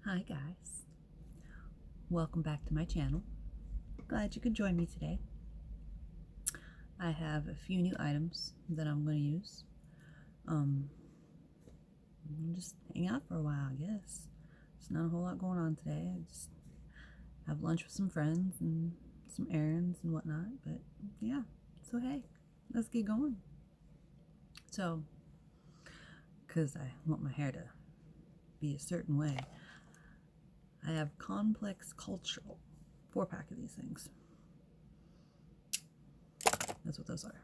Hi guys, welcome back to my channel. Glad you could join me today. I have a few new items that I'm going to use. Just hang out for a while, I guess. There's not a whole lot going on today. I just have lunch with some friends and some errands and whatnot. But yeah, so hey, let's get going. So, because I want my hair to be a certain way, I have Complex Cultural 4-pack of these things. That's what those are.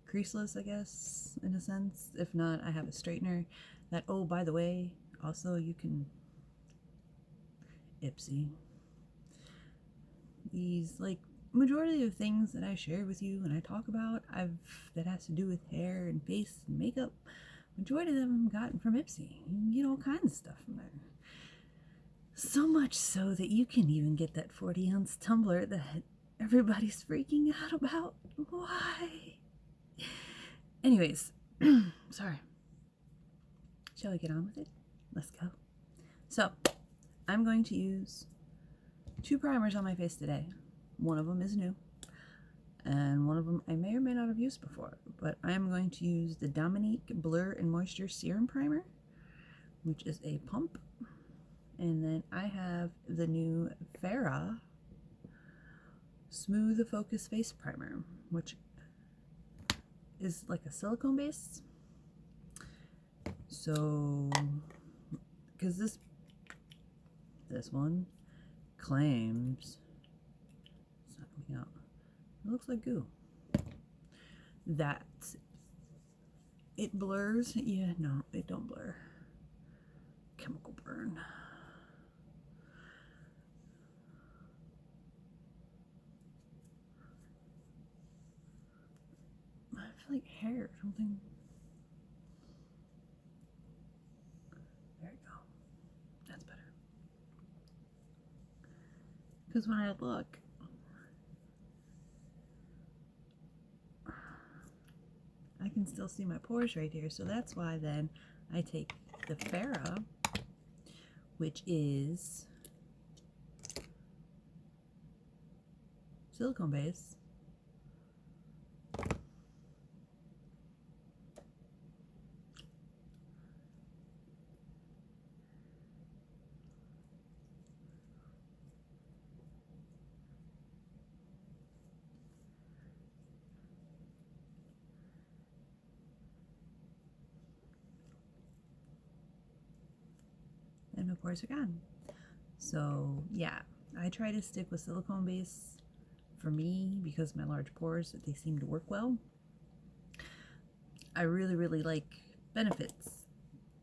Creaseless, I guess, in a sense. If not, I have a straightener that, oh, by the way, also you can Ipsy. These, like, majority of things that I share with you and I talk about, that has to do with hair and face and makeup, majority of them I've gotten from Ipsy. You can get all kinds of stuff from there. So much so that you can even get that 40-ounce tumbler that everybody's freaking out about. Why? Anyways, sorry. Shall we get on with it? Let's go. So, I'm going to use 2 primers on my face today. One of them is new, and one of them I may or may not have used before, but I'm going to use the Dominique Blur and Moisture Serum Primer, which is a pump. And then I have the new F.A.R.A.H Smooth Focus Face Primer, which is like a silicone base. So, because this one claims it's not coming out. It looks like goo. That it blurs. Yeah, no, it don't blur. Chemical burn. I feel like hair or something. There you go. That's better. Because when I look, I can still see my pores right here. So that's why then I take the F.A.R.A.H, which is silicone base. And my pores are gone. So yeah, I try to stick with silicone base for me because my large pores, that they seem to work well. I really like Benefits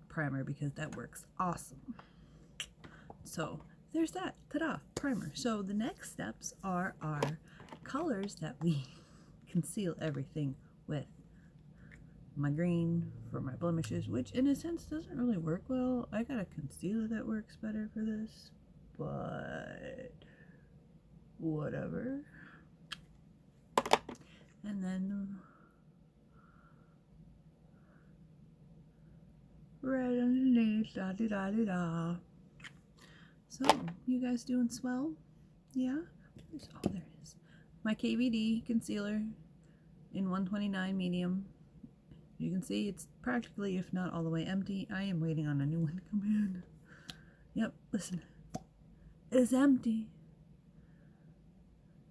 primer because that works awesome. So there's that. Ta-da! Primer. So the next steps are our colors that we conceal everything with. My green for my blemishes, which in a sense doesn't really work well. I got a concealer that works better for this, but whatever. And then right underneath, da-di-da-di-da. So, you guys doing swell? Yeah? Oh, there it is. My KVD concealer in 129 medium. You can see it's practically, if not all the way empty. I am waiting on a new one to come in. Yep, listen. It's empty.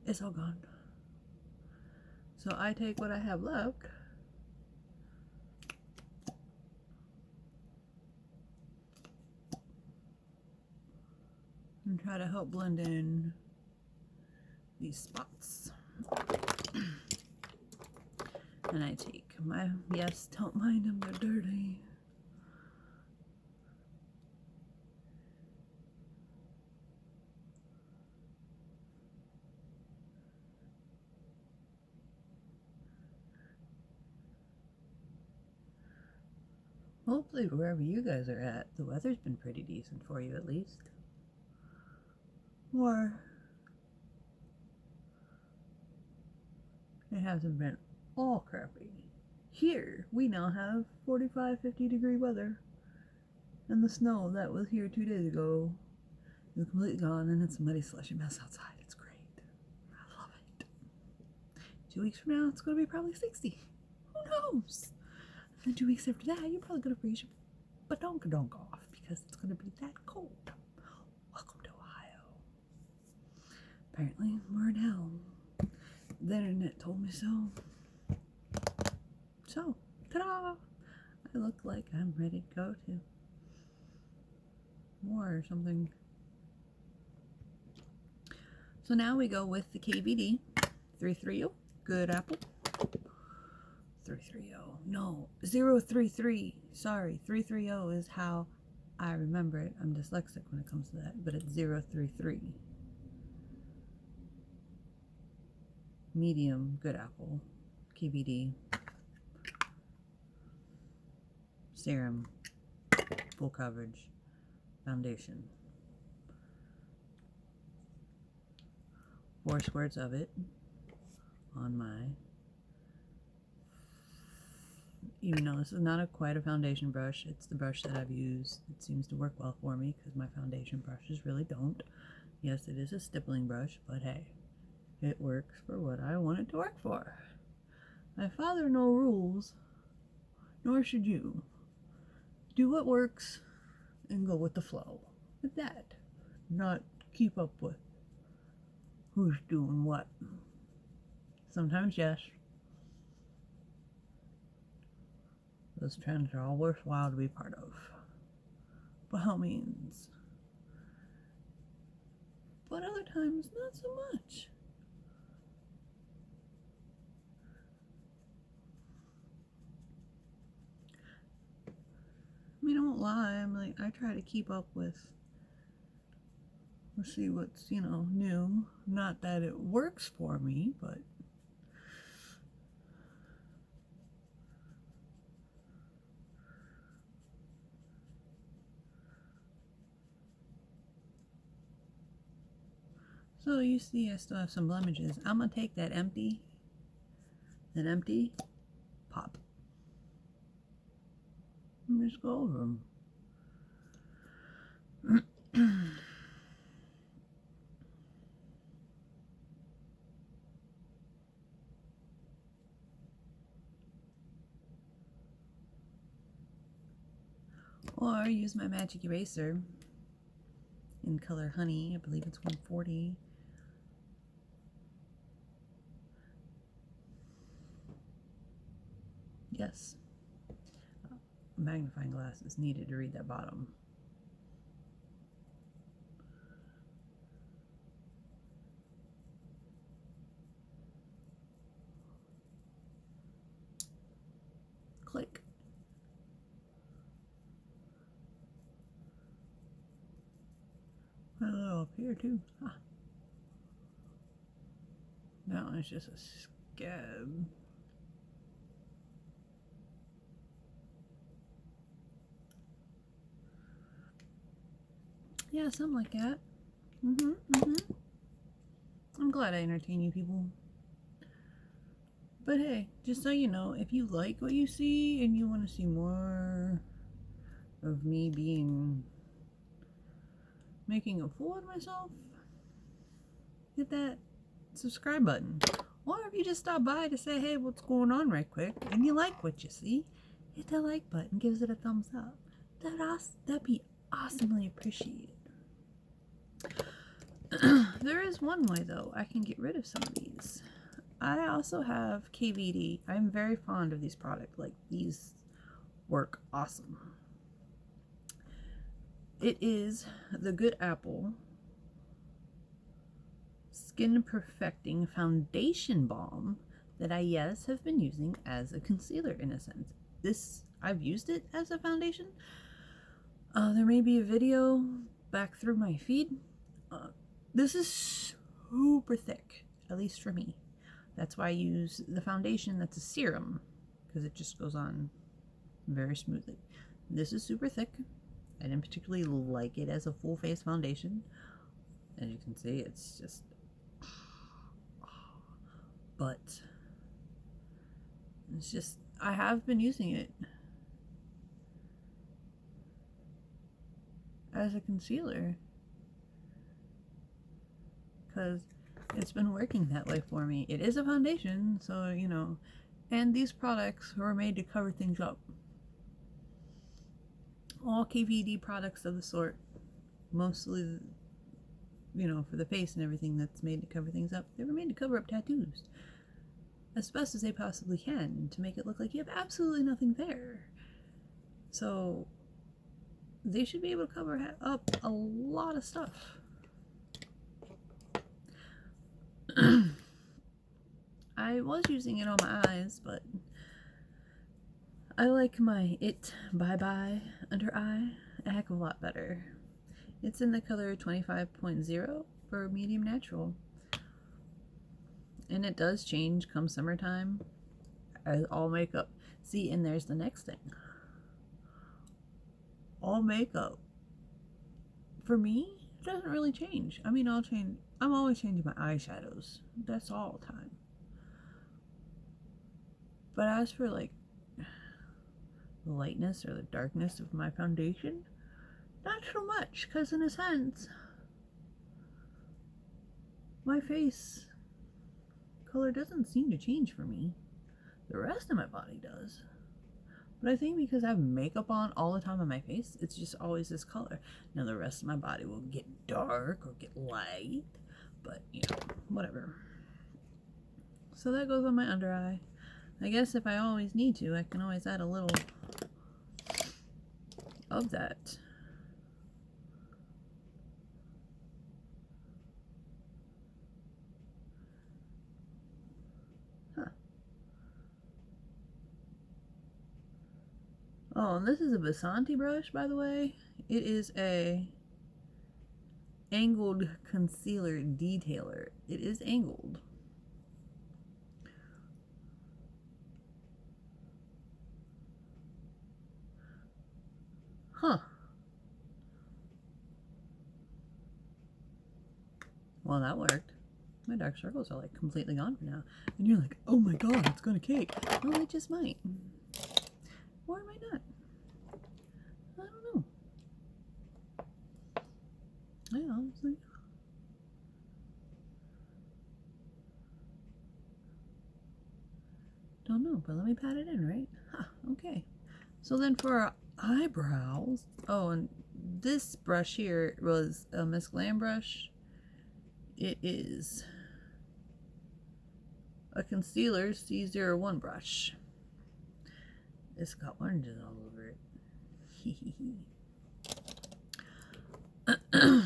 It's all gone. So I take what I have left. And try to help blend in these spots. And I take my, yes, don't mind them, they're dirty. Hopefully wherever you guys are at, the weather's been pretty decent for you at least. Or it hasn't been all crappy. Here, we now have 45, 50 degree weather. And the snow that was here 2 days ago It's completely gone, and it's a muddy, slushy mess outside. It's great. I love it. 2 weeks from now, it's going to be probably 60. Who knows? And then 2 weeks after that, you're probably going to freeze your badonka-donk off because it's going to be that cold. Welcome to Ohio. Apparently, we're in hell. The internet told me so. So, ta-da! I look like I'm ready to go to war or something. So now we go with the KVD 330. Good apple. 330. No, 033. Sorry, 330 is how I remember it. I'm dyslexic when it comes to that, but it's 033. Medium, good apple. KVD. Serum. Full coverage. Foundation. 4 squirts of it on my, even though this is not quite a foundation brush, it's the brush that I've used. It seems to work well for me because my foundation brushes really don't. Yes, it is a stippling brush, but hey, it works for what I want it to work for. I follow no rules, nor should you. Do what works and go with the flow. With that, not keep up with who's doing what. Sometimes, yes. Those trends are all worthwhile to be part of. By all means. But other times, not so much. I mean, I won't lie. I try to keep up with, let's see what's, new. Not that it works for me, but so you see I still have some blemishes. I'm going to take that empty, pop. And just go over them. Or use my magic eraser in color Honey. I believe it's 140. Yes. Magnifying glass is needed to read that bottom. Click. A little up here too. Huh. No, it's just a scab. Yeah, something like that. I'm glad I entertain you people. But hey, just so you know, if you like what you see and you want to see more of me making a fool of myself, hit that subscribe button. Or if you just stop by to say, hey, what's going on right quick, and you like what you see, hit that like button, gives it a thumbs up. That'd be awesomely appreciated. There is one way, though, I can get rid of some of these. I also have KVD. I'm very fond of these products. Like, these work awesome. It is the Good Apple Skin Perfecting Foundation Balm that I, yes, have been using as a concealer in a sense. I've used it as a foundation. There may be a video back through my feed. This is super thick, at least for me. That's why I use the foundation that's a serum, because it just goes on very smoothly. This is super thick. I didn't particularly like it as a full face foundation. As you can see, it's just... But it's just, I have been using it as a concealer. because it's been working that way for me. It is a foundation, so, you know, and these products were made to cover things up. All KVD products of the sort, mostly, you know, for the face and everything that's made to cover things up, they were made to cover up tattoos as best as they possibly can to make it look like you have absolutely nothing there. So they should be able to cover up a lot of stuff. I was using it on my eyes, but I like my Bye Bye under eye a heck of a lot better. It's in the color 25.0 for medium natural. And it does change come summertime as all makeup. See, and there's the next thing. All makeup, for me, doesn't really change. I mean, I'm always changing my eyeshadows. That's all the time. But as for like the lightness or the darkness of my foundation, not so much, because in a sense, my face color doesn't seem to change for me. The rest of my body does. But I think because I have makeup on all the time on my face, it's just always this color. Now the rest of my body will get dark or get light, but you know, whatever. So that goes on my under eye. I guess if I always need to, I can always add a little of that. Huh. Oh, and this is a Vasanti brush, by the way. It is a angled concealer detailer. It is angled. Huh. Well, that worked. My dark circles are like completely gone for now. And you're like, oh my god, it's gonna cake. Well, it just might. Or it might not. I don't know. I honestly don't know, but let me pat it in, right? Huh, okay. So then for our eyebrows, oh, and this brush here was a Miss Glam brush. It is a concealer C01 brush. It's got oranges all over it.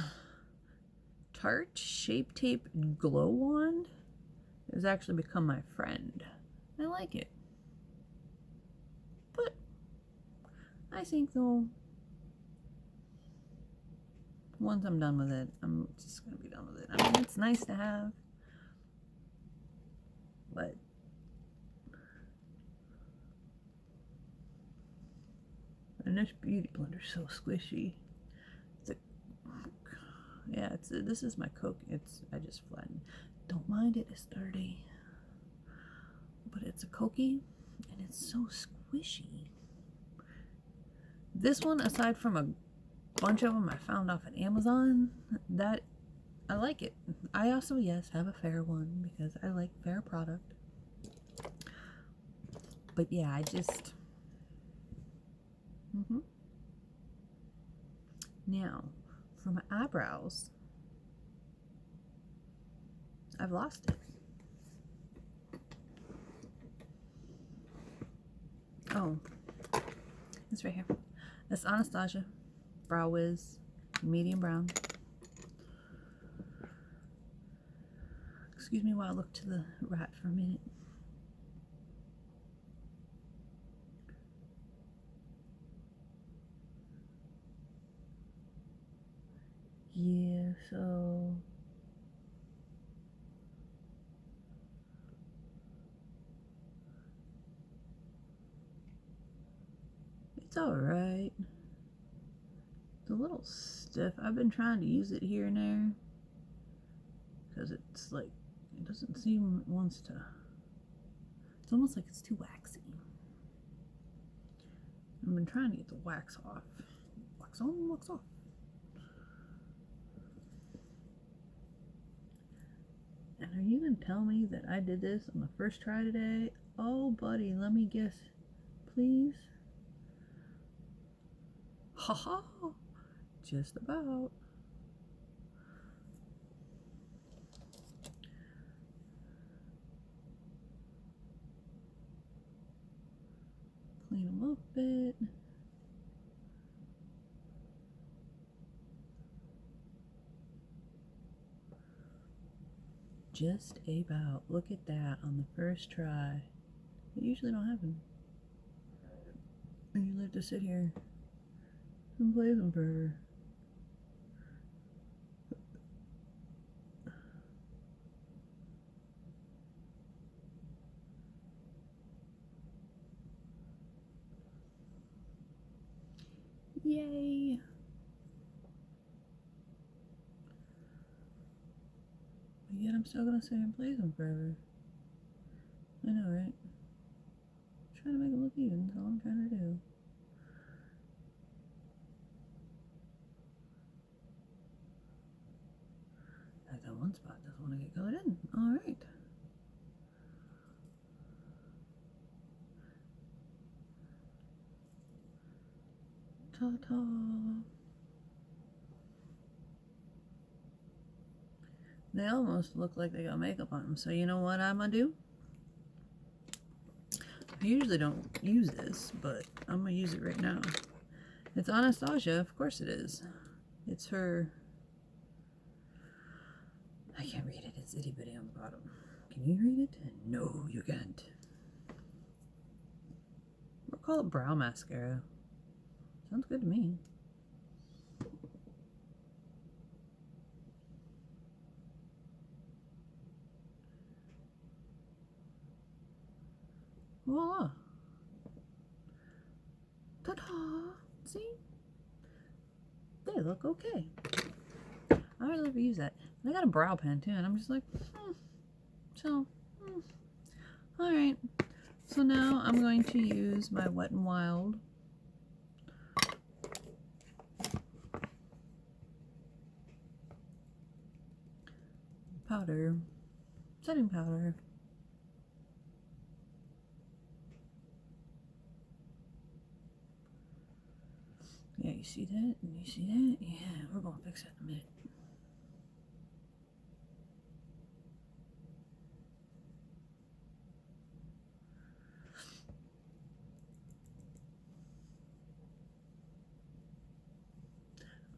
Tarte Shape Tape Glow Wand has actually become my friend. I like it. But I think though, once I'm done with it, I'm just going to be done with it. I mean, it's nice to have, but and this beauty blender is so squishy. It's a, yeah, this is my Coke. I just flattened. Don't mind it, it's dirty. But it's a Cokie, and it's so squishy. This one, aside from a bunch of them I found off at Amazon, that I like it. I also, yes, have a F.A.R.A.H one because I like F.A.R.A.H product. But yeah, I just now for my eyebrows, I've lost it. Oh, it's right here. It's Anastasia Brow Wiz medium brown. Excuse me while I look to the right for a minute. Yeah, so it's alright. It's a little stiff. I've been trying to use it here and there because it's like, it doesn't seem it wants to. It's almost like it's too waxy. I've been trying to get the wax off. Wax on, wax off. And are you going to tell me that I did this on the first try today? Oh, buddy, let me guess. Please? Ha ha! Just about. Clean them up a bit. Just about. Look at that on the first try. It usually don't happen. I usually have to sit here and play them forever. Yay! But yet I'm still gonna sit here and play them forever. I know, right? I'm trying to make them look even, that's all I'm trying to do. Like that one spot doesn't want to get colored in. Alright. Ta-ta. They almost look like they got makeup on them, so you know what I'm gonna do? I usually don't use this, but I'm gonna use it right now. It's Anastasia, of course it is. It's her... I can't read it, it's itty bitty on the bottom. Can you read it? No, you can't. We'll call it brow mascara. Sounds good to me. Voila. Ta-da! See? They look okay. I would never use that. I got a brow pen too, and I'm just like, Alright. So now I'm going to use my Wet n Wild powder, setting powder. Yeah, you see that? You see that? Yeah, we're gonna fix that in a minute.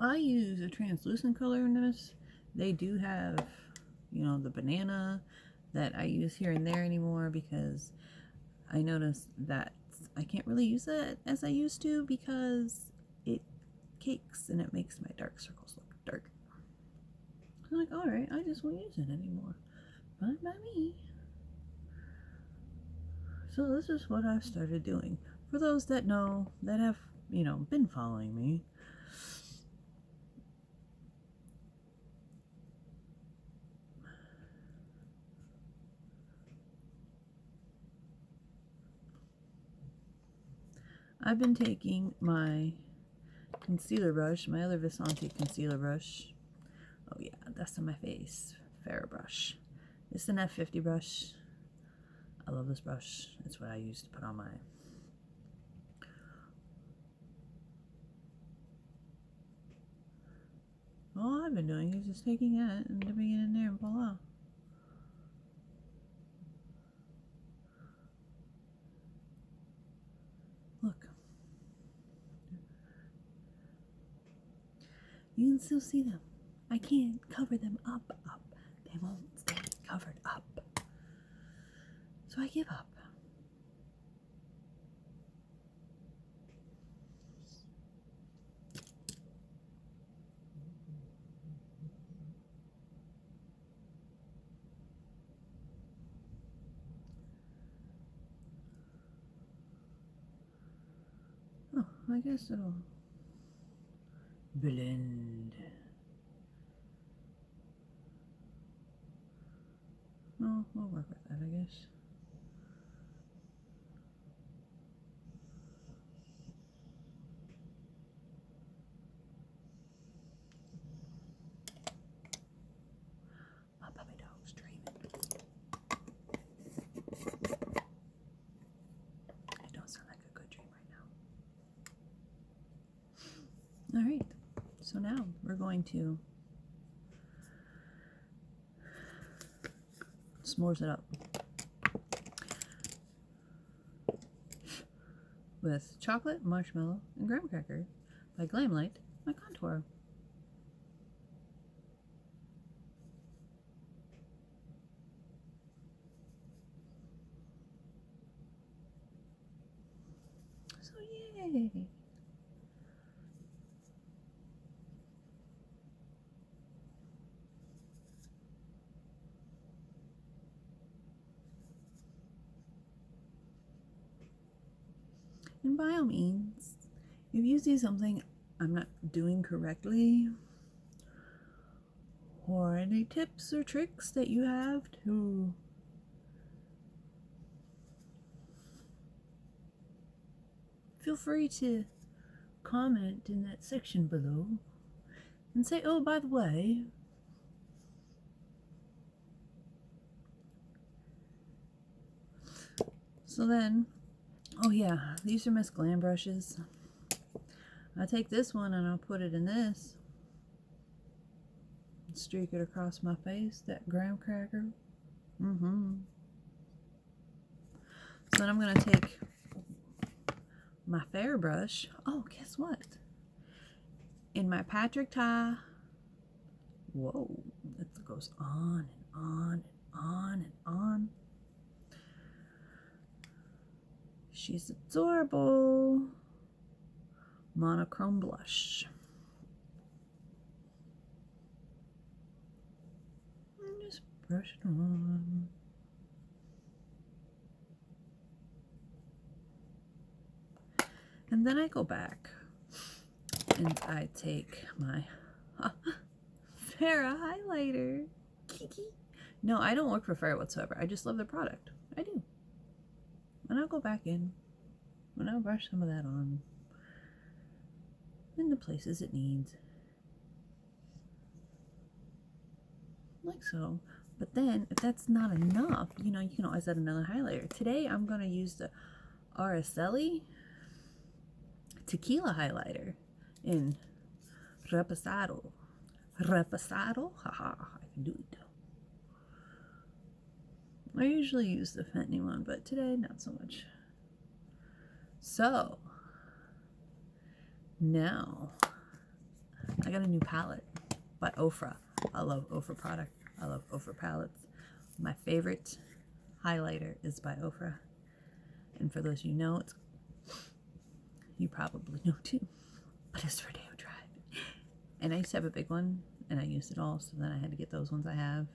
I use a translucent color in this. They do have, you know, the banana that I use here and there anymore because I noticed that I can't really use it as I used to because it cakes and it makes my dark circles look darker. I'm like, alright, I just won't use it anymore. Fine by me. So this is what I've started doing. For those that know, that have, you know, been following me, I've been taking my concealer brush, my other Visante concealer brush. Oh yeah, that's on my face. F.A.R.A.H brush. It's an F50 brush. I love this brush. It's what I use to put on my... All I've been doing is just taking that and dipping it in there and pull out. Look. You can still see them. I can't cover them up. They won't stay covered up. So I give up. Oh, I guess it'll blend. Oh, we'll work with that, I guess. My puppy dog's dreaming. So now we're going to s'mores it up with chocolate, marshmallow, and graham cracker by Glamlight, my contour. So yay! And by all means, if you see something I'm not doing correctly, or any tips or tricks that you have to feel free to comment in that section below and say, oh, by the way, so then, oh yeah, these are Miss Glam brushes. I take this one and I'll put it in this, streak it across my face, that graham cracker. So then I'm going to take my F.A.R.A.H brush. Oh, guess what? In my Patrick tie, whoa, it goes on and on and on and on. She's adorable. Monochrome blush. And just brush it on. And then I go back and I take my F.A.R.A.H highlighter. Kiki. No, I don't work for F.A.R.A.H whatsoever. I just love their product. I do. And I'll go back in and I'll brush some of that on in the places it needs. Like so. But then, if that's not enough, you know, you can always add another highlighter. Today, I'm going to use the Araceli Tequila highlighter in Reposado. Reposado? Haha, I can do it. I usually use the Fenty one, but today, not so much. So, now, I got a new palette by Ofra. I love Ofra product. I love Ofra palettes. My favorite highlighter is by Ofra. And for those you know, you probably know too, but it's Rodeo Drive. And I used to have a big one, and I used it all, so then I had to get those ones I have.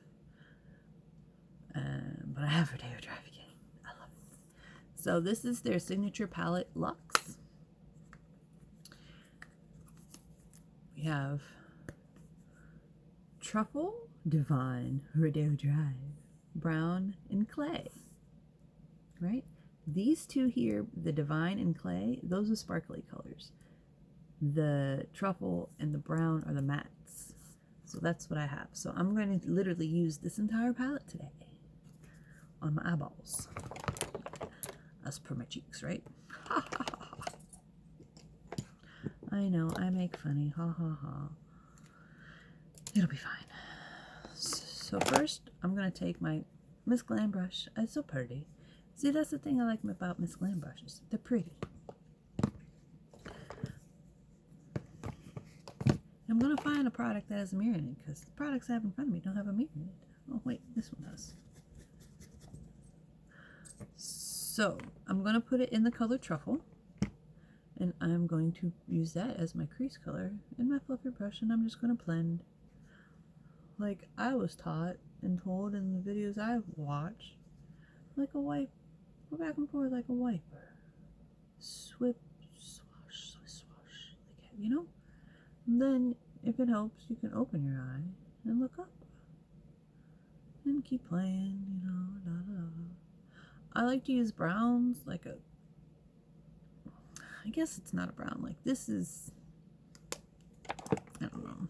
But I have Rodeo Drive again. I love it. So this is their Signature Palette Luxe. We have Truffle, Divine, Rodeo Drive, Brown, and Clay. Right? These two here, the Divine and Clay, those are sparkly colors. The Truffle and the Brown are the mattes. So that's what I have. So I'm going to literally use this entire palette today on my eyeballs. As per my cheeks, right? Ha ha ha ha. I know, I make funny. Ha ha ha. It'll be fine. So first, I'm going to take my Miss Glam brush. It's so pretty. See, that's the thing I like about Miss Glam brushes. They're pretty. I'm going to find a product that has a mirror in it, because the products I have in front of me don't have a mirror in it. Oh, wait, this one does. So, I'm going to put it in the color Truffle, and I'm going to use that as my crease color in my fluffy brush, and I'm just going to blend like I was taught and told in the videos I've watched, like a wipe. Go back and forth like a wiper. Swip, swash, swish, swash, like that, you know? And then, if it helps, you can open your eye and look up. And keep playing, you know, da da da. I like to use browns, like a, I guess it's not a brown, like this is, I don't know,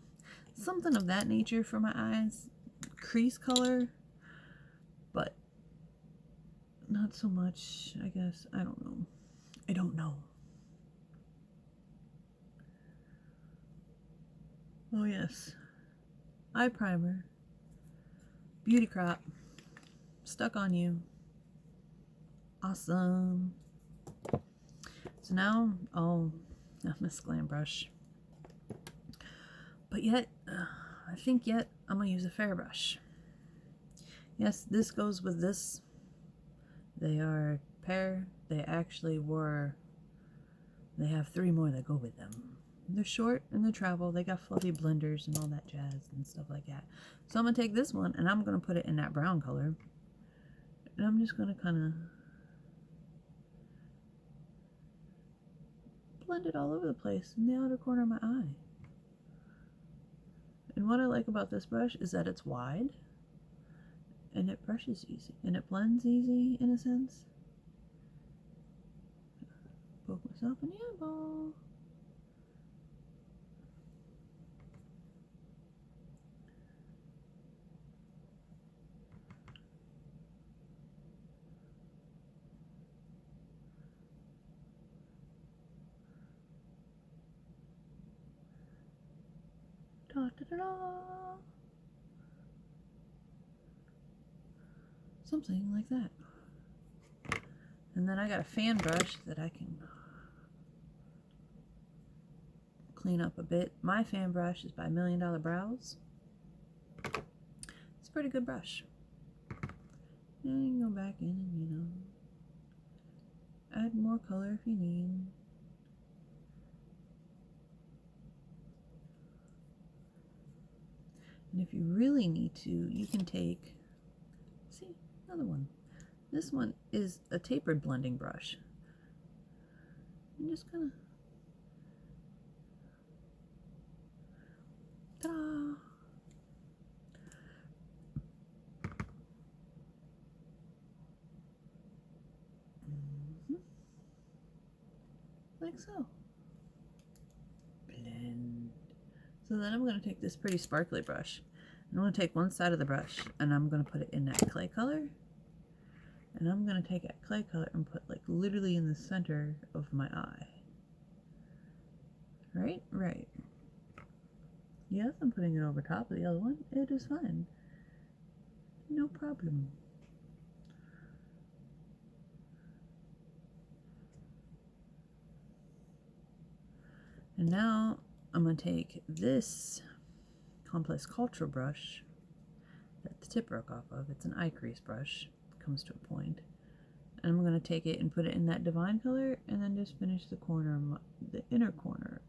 something of that nature for my eyes. Crease color, but not so much, I guess. I don't know. I don't know. Oh yes. Eye primer. Beauty crop. Stuck on you. Awesome. So now, oh, I miss Glam Brush. But yet, I think yet I'm going to use a F.A.R.A.H brush. Yes, this goes with this. They are pair. They actually were, they have 3 more that go with them. They're short and they're travel. They got fluffy blenders and all that jazz and stuff like that. So I'm going to take this one and I'm going to put it in that brown color. And I'm just going to kind of blend it all over the place in the outer corner of my eye. And what I like about this brush is that it's wide and it brushes easy and it blends easy in a sense. Poke myself in the eyeball. Da, da, da, da. Something like that. And then I got a fan brush that I can clean up a bit. My fan brush is by $1 Million Brows. It's a pretty good brush. And you can go back in and, you know, add more color if you need. And if you really need to, you can take, see, another one. This one is a tapered blending brush. And just kind of, ta-da! Like so. Blend. So then I'm going to take this pretty sparkly brush. I'm going to take one side of the brush and I'm going to put it in that clay color. And I'm going to take that clay color and put like literally in the center of my eye. Right? Right. Yes, I'm putting it over top of the other one. It is fine. No problem. And now I'm going to take this Complex Culture brush that the tip broke off of. It's an eye crease brush. It comes to a point. And I'm going to take it and put it in that divine color and then just finish the corner, the inner corner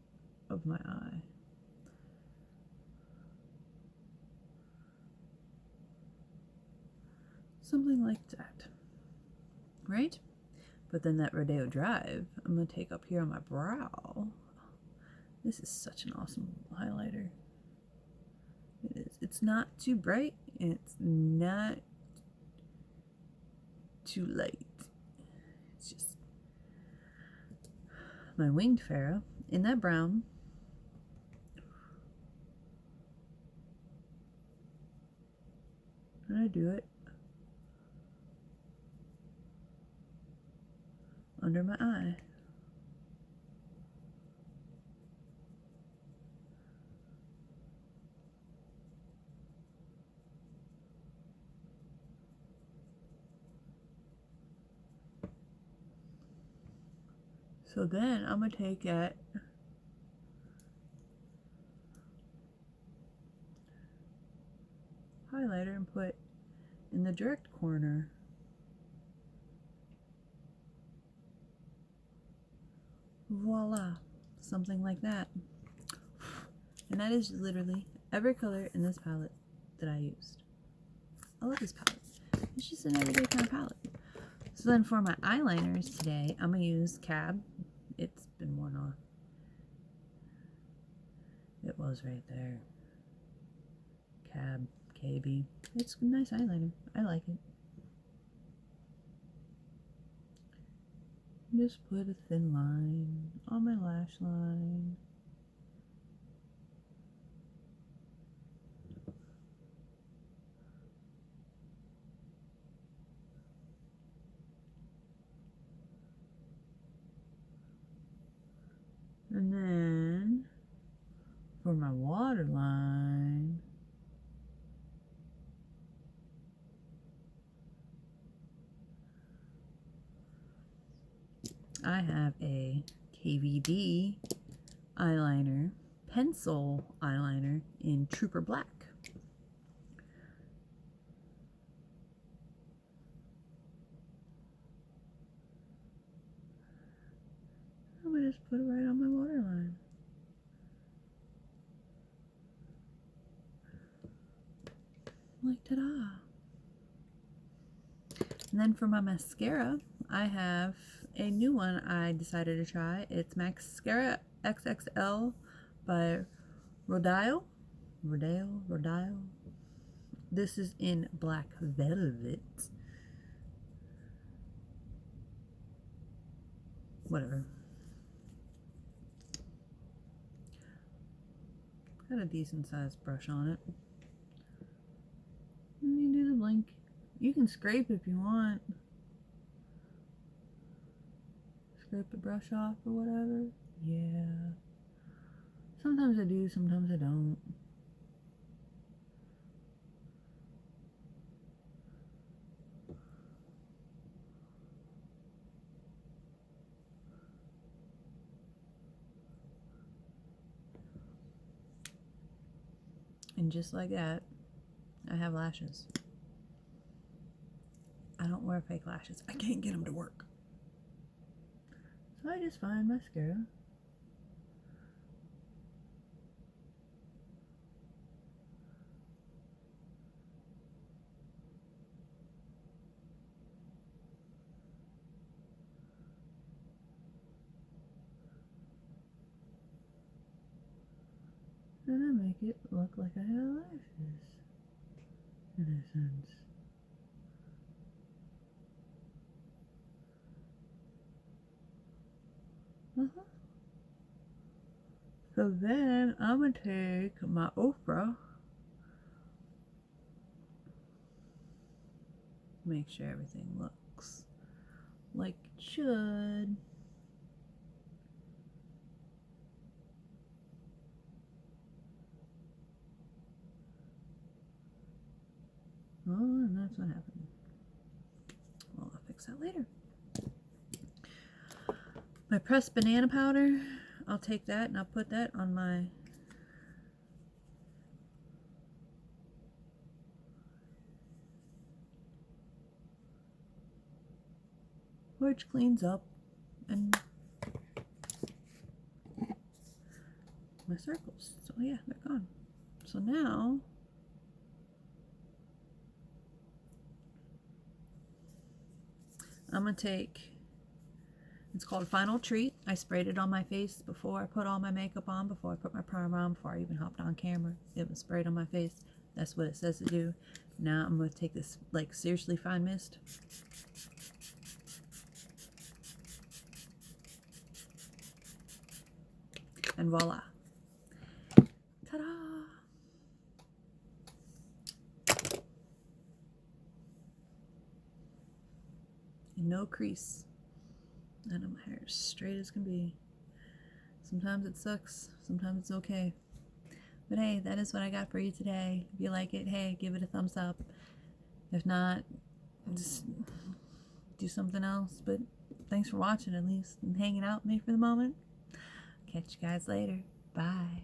of my eye. Something like that. Right? But then that Rodeo Drive, I'm going to take up here on my brow. This is such an awesome highlighter. It is. It's not too bright and it's not too light. It's just my winged F.A.R.A.H in that brown. And I do it under my eye. So then I'm going to take that highlighter and put in the direct corner. Voila, something like that. And that is literally every color in this palette that I used. I love this palette. It's just an everyday kind of palette. So then for my eyeliners today, I'm going to use Cab. It's been worn off. It was right there. Cab, KB. It's a nice eyeliner. I like it. Just put a thin line on my lash line. And then for my waterline, I have a KVD eyeliner, pencil eyeliner in Trooper Black. I'm going to just put it right on my waterline. Like, ta-da! And then for my mascara, I have a new one I decided to try. It's Mascara XXL by Rodeo. This is in Black Velvet. Whatever. Got a decent sized brush on it. And you do the blink. You can scrape if you want. Scrape the brush off or whatever. Yeah. Sometimes I do, sometimes I don't. And just like that, I have lashes. I don't wear fake lashes. I can't get them to work. So I just find mascara. And I make it look like I have lashes. In a sense. So then I'm going to take my Ofra. Make sure everything looks like it should. Oh, and that's what happened. Well, I'll fix that later. My pressed banana powder, I'll take that and I'll put that on my which cleans up and my circles. So yeah, they're gone. So now I'm gonna take, it's called Final Treat. I sprayed it on my face before I put all my makeup on, before I put my primer on, before I even hopped on camera. It was sprayed on my face. That's what it says to do. Now I'm going to take this like seriously fine mist. And voila. Ta-da! And no crease. And my hair is straight as can be. Sometimes it sucks. Sometimes it's okay. But hey, that is what I got for you today. If you like it, hey, give it a thumbs up. If not, just do something else. But thanks for watching at least and hanging out with me for the moment. Catch you guys later. Bye.